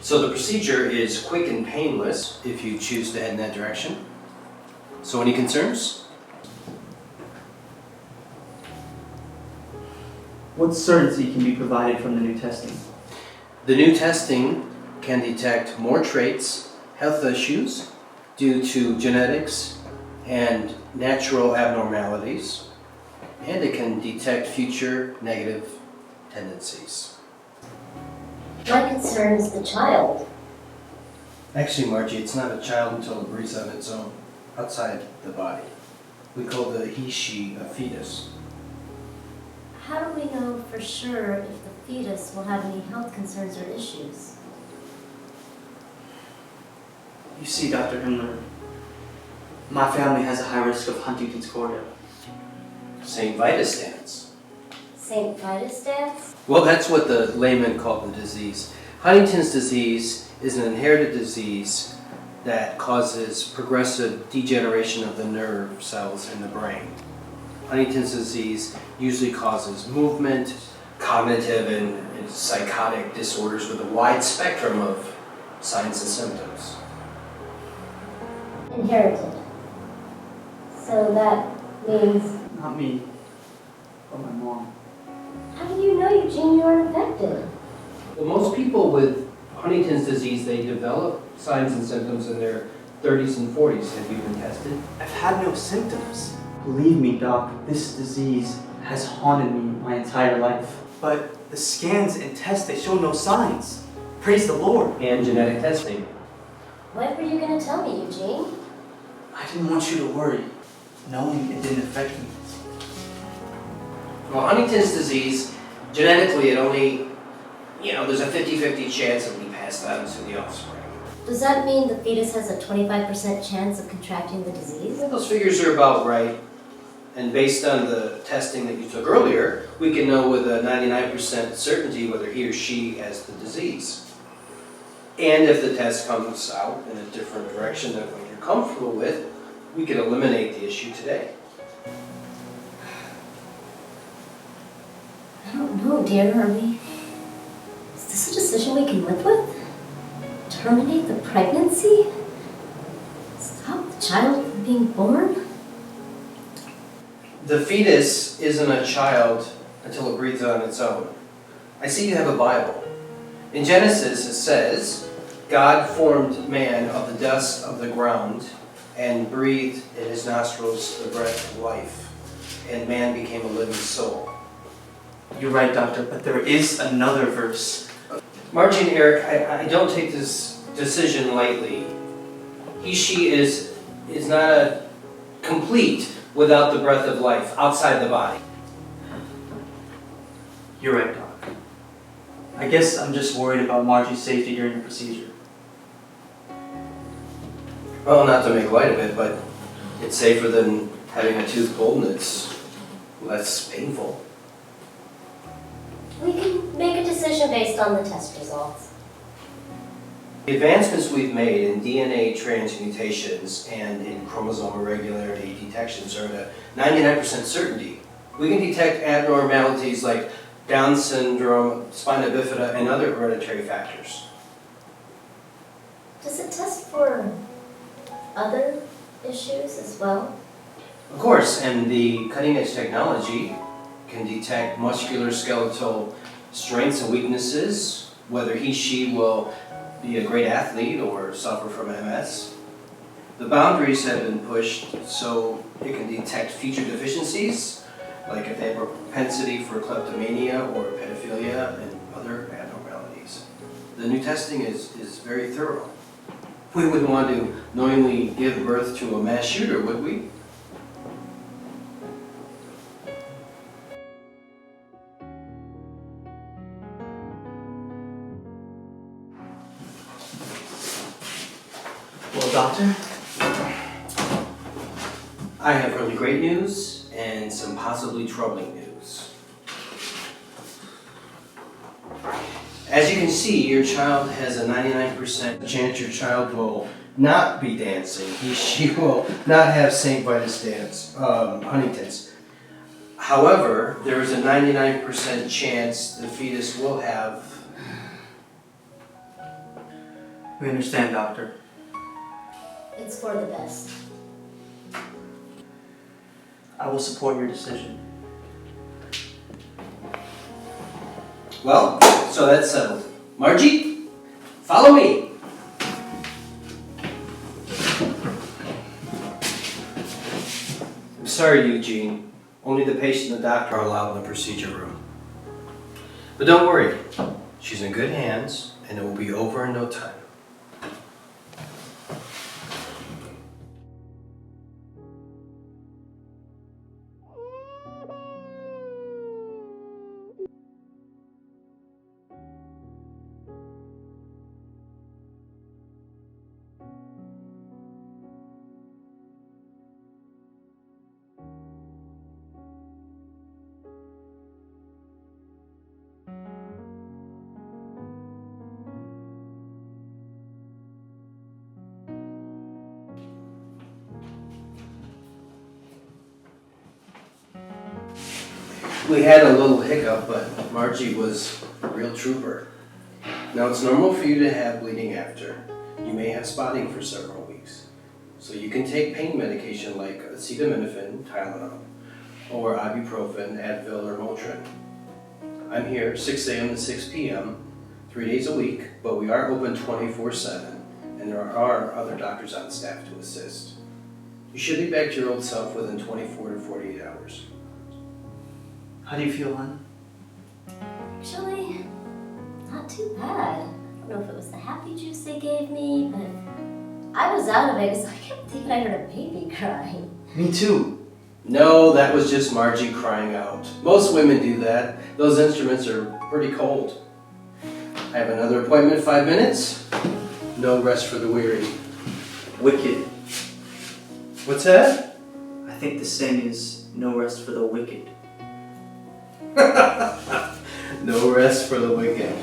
So the procedure is quick and painless if you choose to head in that direction. So any concerns? What certainty can be provided from the new testing? The new testing can detect more traits, health issues due to genetics and natural abnormalities, and it can detect future negative tendencies. My concern is the child. Actually, Margie, it's not a child until it breathes on its own, outside the body. We call the he/she a fetus. How do we know for sure if the fetus will have any health concerns or issues? You see, Dr. Himmler, my family has a high risk of Huntington's chorea. St. Vitus dance. St. Vitus dance? Well, that's what the layman called the disease. Huntington's disease is an inherited disease that causes progressive degeneration of the nerve cells in the brain. Huntington's disease usually causes movement, cognitive and psychotic disorders with a wide spectrum of signs and symptoms. Inherited. So that means... Not me, but my mom. How do you know, Eugene, you aren't affected? Well, most people with Huntington's disease, they develop signs and symptoms in their 30s and 40s. Have you been tested? I've had no symptoms. Believe me, Doc, this disease has haunted me my entire life. But the scans and tests, they show no signs. Praise the Lord. And genetic testing. When were you going to tell me, Eugene? I didn't want you to worry, knowing it didn't affect me. Well, Huntington's disease, genetically, it only, there's a 50-50 chance it will be passed on to the offspring. Does that mean the fetus has a 25% chance of contracting the disease? Yeah, those figures are about right. And based on the testing that you took earlier, we can know with a 99% certainty whether he or she has the disease. And if the test comes out in a different direction than what you're comfortable with, we can eliminate the issue today. I don't know, dear. Is this a decision we can live with? Terminate the pregnancy? Stop the child from being born? The fetus isn't a child until it breathes on its own. I see you have a Bible. In Genesis it says, God formed man of the dust of the ground and breathed in his nostrils the breath of life, and man became a living soul. You're right, Doctor, but there is another verse. Margie and Eric, I don't take this decision lightly. He/she is not a complete without the breath of life outside the body. You're right, Doc. I guess I'm just worried about Margie's safety during the procedure. Well, not to make light of it, but it's safer than having a tooth pulled and it's less painful. We can make a decision based on the test results. The advancements we've made in DNA transmutations and in chromosome irregularity detections are at a 99% certainty. We can detect abnormalities like Down syndrome, spina bifida, and other hereditary factors. Does it test for other issues as well? Of course, and the cutting-edge technology can detect musculoskeletal strengths and weaknesses, whether he/she will be a great athlete or suffer from MS. The boundaries have been pushed so it can detect future deficiencies, like if they have a propensity for kleptomania or pedophilia and other abnormalities. The new testing is very thorough. We wouldn't want to knowingly give birth to a mass shooter, would we? Well, Doctor? I have really great news and some possibly troubling news. As you can see, your child has a 99% chance your child will not be dancing. She will not have St. Vitus dance, Huntington's. However, there is a 99% chance the fetus will have We understand, doctor. It's for the best. I will support your decision. Well, so that's settled. Margie, follow me. I'm sorry, Eugene. Only the patient and the doctor are allowed in the procedure room. But don't worry, she's in good hands, and it will be over in no time. We had a little hiccup, but Margie was a real trooper. Now, it's normal for you to have bleeding after. You may have spotting for several weeks. So you can take pain medication like acetaminophen, Tylenol, or ibuprofen, Advil, or Motrin. I'm here 6 a.m. to 6 p.m., 3 days a week, but we are open 24/7, and there are other doctors on staff to assist. You should be back to your old self within 24 to 48 hours. How do you feel, hon? Actually, not too bad. I don't know if it was the happy juice they gave me, but I was out of it because I kept thinking I heard a baby crying. Me too. No, that was just Margie crying out. Most women do that. Those instruments are pretty cold. I have another appointment in 5 minutes. No rest for the weary. Wicked. What's that? I think the saying is no rest for the wicked. No rest for the wicked.